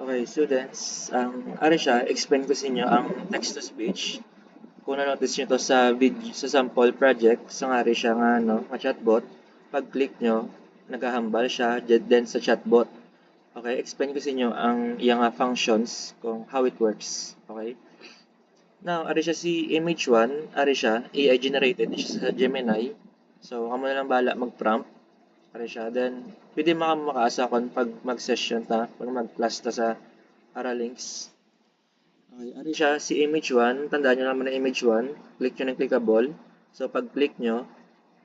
Okay, students, ari siya, explain ko sa inyo ang text-to-speech. Kung na-notice nyo to sa video, sa sample project, so nga rin siya nga, nga chatbot. Pag-click nyo, naghahambal siya, then sa chatbot. Okay, explain ko sa inyo ang iyang functions, kung how it works. Okay? Now, ari siya si image 1, ari siya, AI generated siya sa Gemini. So, kamo na lang bahala mag-prompt. Ari siya. Then, pwede makaasa kon pag mag-session ta, pag mag-class ta sa Aralinks. Okay, ari siya si image 1. Tandaan nyo naman na image 1. Click nyo ng clickable. So, pag click nyo,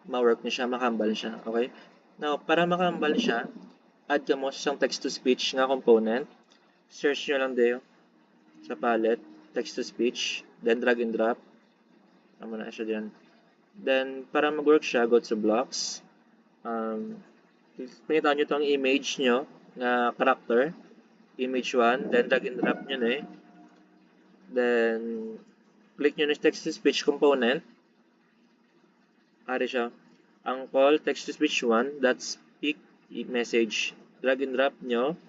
ma-work nyo siya, makambal siya. Okay? Now, para makambal siya, add ka mo sa isang text-to-speech nga component. Search nyo lang dito sa palette, text-to-speech. Then, drag and drop. Tama na siya dyan. Then, para mag-work siya, go to blocks. Pinitaan nyo itong image nyo na character, image 1, then drag and drop nyo na Then, click nyo na text-to-speech component. Ari siya. Ang call text-to-speech 1, that's speak message. Drag and drop nyo.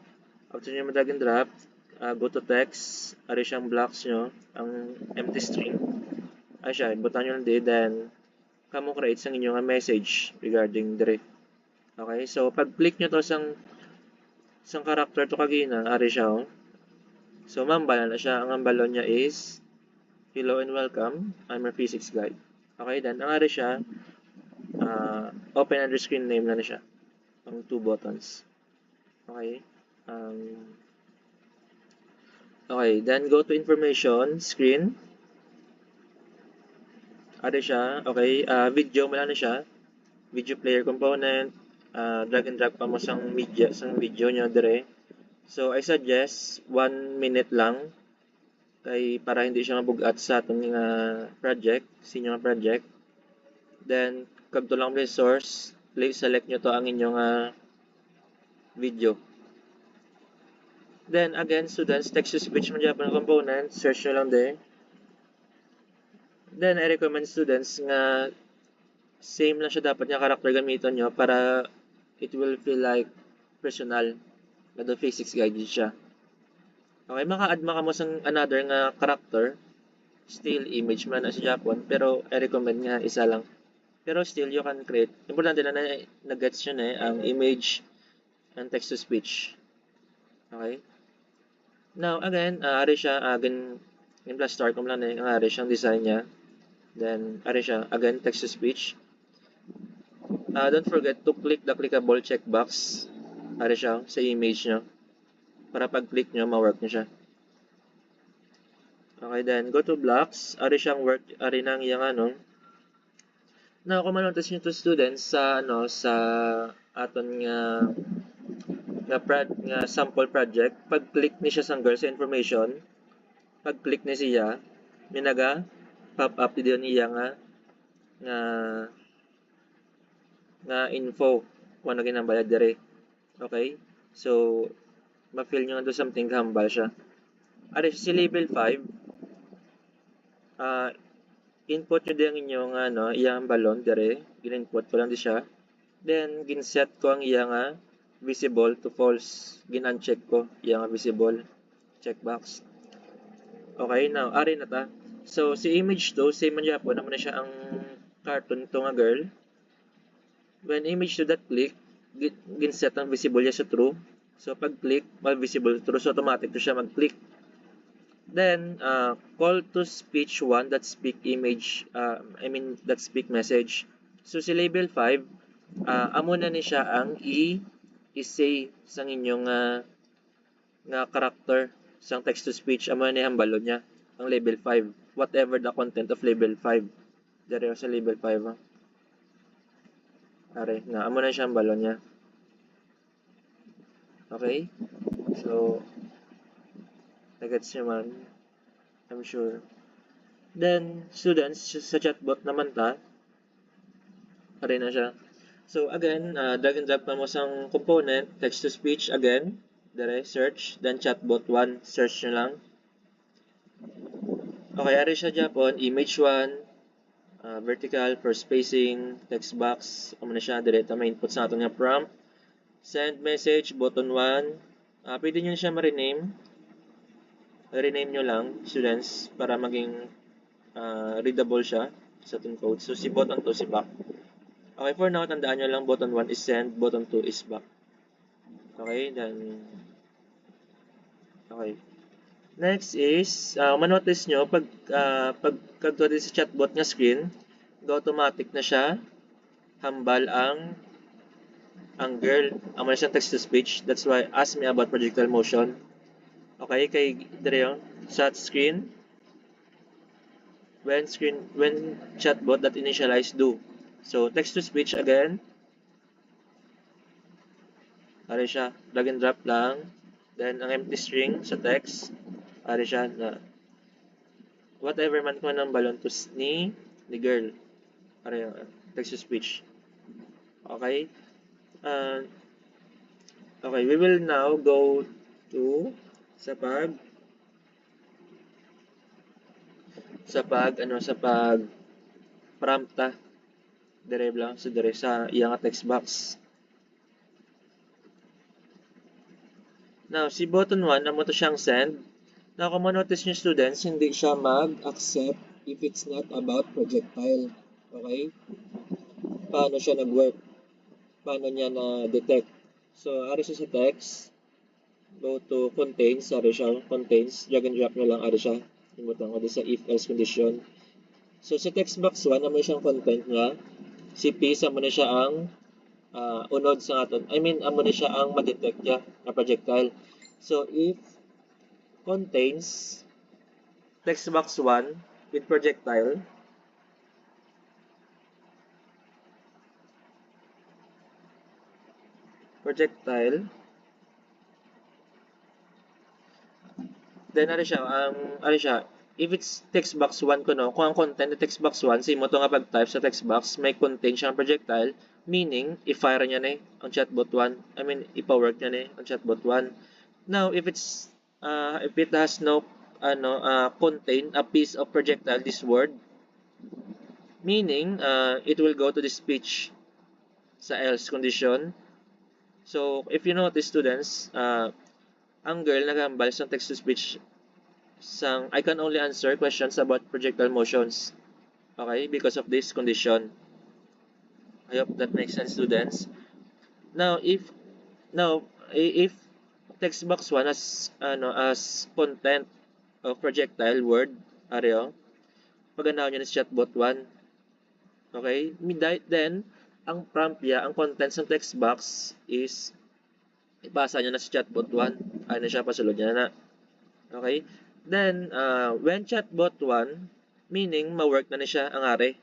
After nyo drag and drop, go to text. Ari siyang blocks nyo, ang empty string. Ari siya, ibutan nyo lang din, then, kamo create sa inyong message regarding direct. Okay, so pag click nyo to sang character to kagina, ari siya. So mambala na siya. Ang ambalo niya is hello and welcome. I'm your physics guide. Okay, then ang ari siya, open underscreen name na siya. Ang 2 buttons. Okay. Okay, then go to information screen. Ari siya. Okay, video mo na siya. Video player component. Drag and drag pa mo sang media, sang video nyo dire. So, I suggest 1 minute lang kay para hindi siya mabugat sa atong project, senior project. Then, kagto lang resource, please select nyo to ang inyong video. Then, again, students, text-to-speech mo dyan pa ng component, search nyo lang din. Then, I recommend students nga same lang siya dapat niya character gamiton nyo para it will feel like personal na the physics guide siya. Okay, maka-add mo sang another nga character, still image man sa Japon, pero I recommend nga isa lang. Pero still you can create. Importante na nag-gets yun ang image and text-to-speech. Okay? Now, again, ari siya, again, in plus start ko lang ari siyang design niya. Then, ari siya, again, text-to-speech. Don't forget to click the clickable checkbox. Ari siya, sa image nyo. Para pag-click nyo, ma-work nyo siya. Okay, then, go to blocks. Ari siyang work, ari nang yung Now, kung manotas nyo to students sa, sa aton nga sample project, pag-click ni siya sa girl sa information, pag-click ni siya, minaga, pop up dito niya nga info kung ano ginambayad dire. Okay? So, ma-feel nyo nga doon something hambal siya. Ari si level 5, input nyo din ang inyong iyang balon dire. Gin-input ko lang di siya. Then, gin-set ko ang iyang visible to false. Gin-uncheck ko iyang visible checkbox. Okay, now, ari na ta. So, si image to, same man po naman na siya ang cartoon to nga girl. When image to that click, gin-set ang visible niya sa true. So, pag click, mag-visible true. So, automatic to siya mag-click. Then, call to speech 1 that speak image, that speak message. So, si label 5, amo na ni siya ang i-say sa inyong nga character sa text-to-speech. Amo na ni ang balon niya, ang label 5. Whatever the content of label 5. Dari sa label 5. Are, amo na siya ang balon niya. Okay? So, nagets nyo man. I'm sure. Then, students, sa chatbot naman ta. Are na siya. So, again, drag and drop na mo sang component, text-to-speech again. Dire, search. Then, chatbot 1, search nyo lang. Okay, are siya Japon, image 1, vertical for spacing, text box, na siya, direct may input sa ato nga prompt. Send message, button 1, Pwede nyo siya ma-rename. Rename nyo lang, students, para maging readable siya sa ating code. So, si button 2, si back. Okay, for now, tandaan nyo lang, button 1 is send, button 2 is back. Okay, then, okay. Next is, manotice nyo, pagka sa chatbot nga screen, automatic na siya, hambal ang girl. Amo na siyang text-to-speech. That's why, ask me about projectile motion. Okay, kay dire yung chat screen, when chatbot that initialize do. So, text-to-speech again. Ari siya, drag and drop lang. Then, ang empty string sa text, ari siya na whatever man ko ng balon to ni girl. Ari yung text-to-speech. Okay? Okay, we will now go to sa pag prompta dire lang sa dire sa iyang text box. Now, si button 1, amo to siyang send. Now, kung manotice nyo students, hindi siya mag-accept if it's not about projectile. Okay? Paano siya nag-work? Paano niya na-detect? So, ari siya sa text. Go to contains. Ari siya, contains. Drag and drop nyo lang, ari siya. Imutan ko sa if-else condition. So, sa text box 1, amo siyang content nga. Si P, amo na siya ang unod sa aton. Amo na siya ang ma-detect niya na projectile. So, if contains text box 1 with projectile, then ari siya, if it's text box 1 ko no, kung ang content ng text box 1 sa imo to nga pag-type sa text box may contain siyang projectile, meaning i-fire niya na ang chatbot 1. Ipa-work niya na ang chatbot 1. Now, if it has no contain a piece of projectile, this word, meaning it will go to the speech sa else condition. So, if you notice students, ang girl nagambal sa text-to-speech sang I can only answer questions about projectile motions. Okay, because of this condition. I hope that makes sense, students. Now, if text box 1 as content of projectile word area, paganaw niya sa chatbot 1. Okay? Then, ang prompt niya, ang contents ng text box is ipasa niya na sa chatbot 1. Ay na siya, pasulod niya na. Okay? Then, when chatbot 1, meaning, ma-work na siya ang are.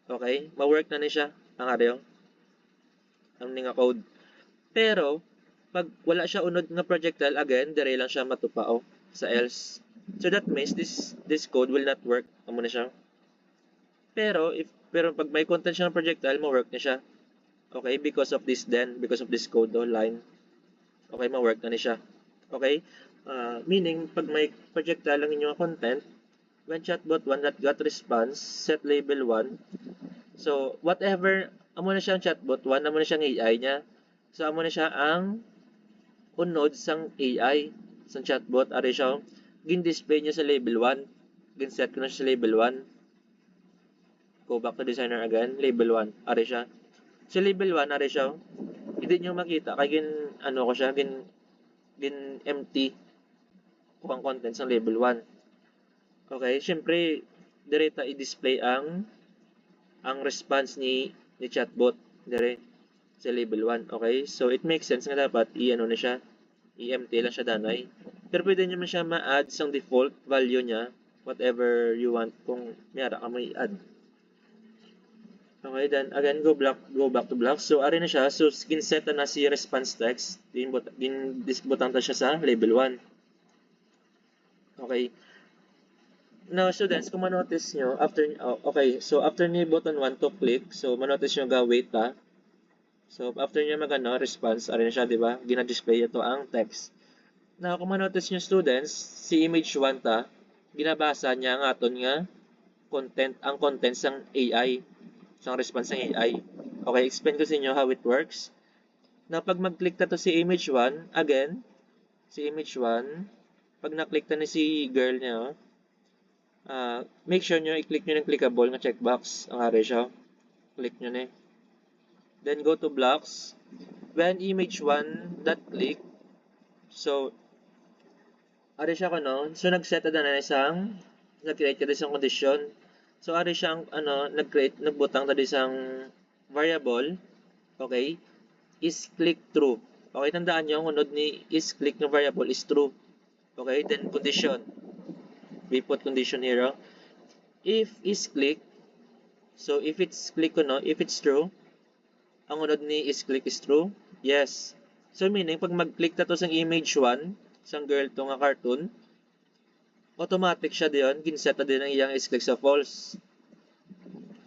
Okay? Ma-work na siya ang are. Ang nga code. Pero, pag wala siya unod nga projectile, again, dire lang siya matupao sa else. So, that means this code will not work. Amo na siya. Pero pag may content siya ng projectile, ma-work na siya. Okay? Because of this code line. Okay, ma-work na siya. Okay? Meaning, pag may projectile lang inyong content, when chatbot 1 that got response, set label 1. So, whatever, amo na siya ang chatbot 1, amo na siya ang AI niya. So, amo na siya ang unod sang AI, sang chatbot. Ari siya, gin-display niya sa label 1. Gin-set ko na siya sa label 1. Go back to designer again, label 1. Ari siya. Sa label 1, ari siya, hindi nyo makita. Kaya gin empty kung ang contents ng label 1. Okay, syempre, direta i-display ang response ni chatbot dire sa label 1. Okay, so it makes sense nga dapat na siya, i-empty lang siya danay. Pero pwede nyo man siya ma-add sang default value niya, whatever you want kung mayara ka mo i-add. Okay, then again, go back to block. So, ari na siya. So, set na si response text. Disbutang ta siya sa label 1. Okay. Now, students, kung manotice nyo, after ni button 1 to click, so, manotice nyo wait ta. So, after niya response, ari na siya, di ba? Gina-display ito ang text. Now, kung manotice nyo, students, si image 1 ta, ginabasa niya ang aton nga ang contents ng AI. So, ang response ng AI. Okay, explain ko sa inyo how it works. Now, pag mag-click na to si image 1, again, si image 1, pag na-click na ni si girl niya, make sure nyo i-click nyo ng clickable na checkbox. Ang ari siya. Click nyo na. Then go to blocks. When image 1 that click, so ari siya so nag-set na isang nag-create ka isang condition. So ari siya nagbutang na isang variable, okay? Is click true. Okay, tandaan niyo ang unod ni is click na variable is true. Okay, then condition. We put condition here. If is click, so if it's click if it's true, ang unod ni is click is true, yes. So meaning, pag mag-click na to sa image 1, sang girl to nga cartoon, automatic siya diyon, ginset na din ang iyang is click sa false.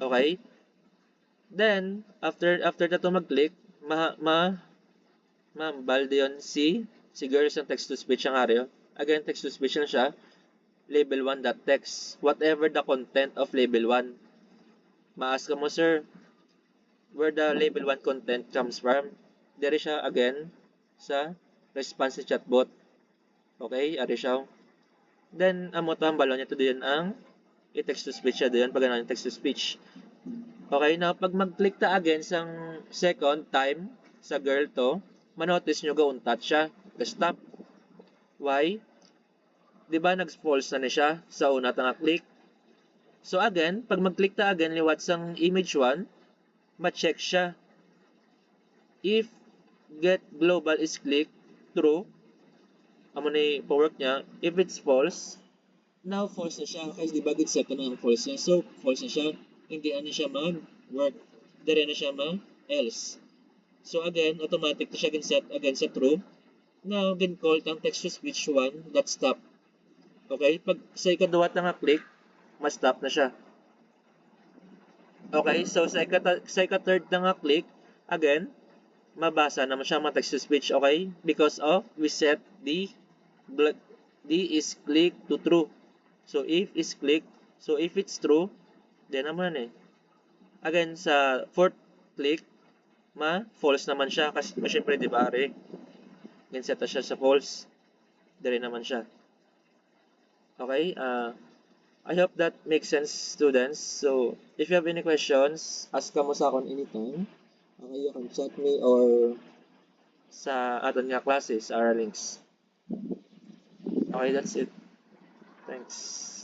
Okay? Then, after na to mag-click, mambal diyon si girl sa text-to-speech ang area. Again, text-to-speech na siya. Label 1.text. Whatever the content of label 1. Ma-ask ka mo, sir, where the label 1 content comes from. There siya again sa response sa chatbot. Okay, ari siya. Then, amo to ang balon niya to diyan ang i-text to speech siya diyan pag ano yung text to speech. Okay, now pag mag-click ta again sang second time sa girl to, manotice nyo gauntat siya. Stop. Why? Di ba nag-false na siya sa una ta nga click? So again, pag mag-click ta again liwat sang image 1, ma-check siya. If get global is click true, amo ni po-work niya. If it's false, now false na siya kasi di ba good set na ang false niya. So false na siya, hindi na siya mag-work. Dire na siya else. So again, automatic na siya set again sa true. Now, call ang text to speech 1 that stop. Okay, pag sa ikaduwa na nga click, ma-stop na siya. Okay, so sa ika-third na nga click, again, mabasa naman siya mga text to speech, okay? Because of we set the is click to true. So if is click, so if it's true, then naman Again, sa fourth click, false naman siya kasi syempre di ba set siya sa false. Dire naman siya. Okay, I hope that makes sense, students. So, if you have any questions, ask ka mo sa akon anytime. Okay, you can chat me or sa aton nga classes, our links. Okay, that's it. Thanks.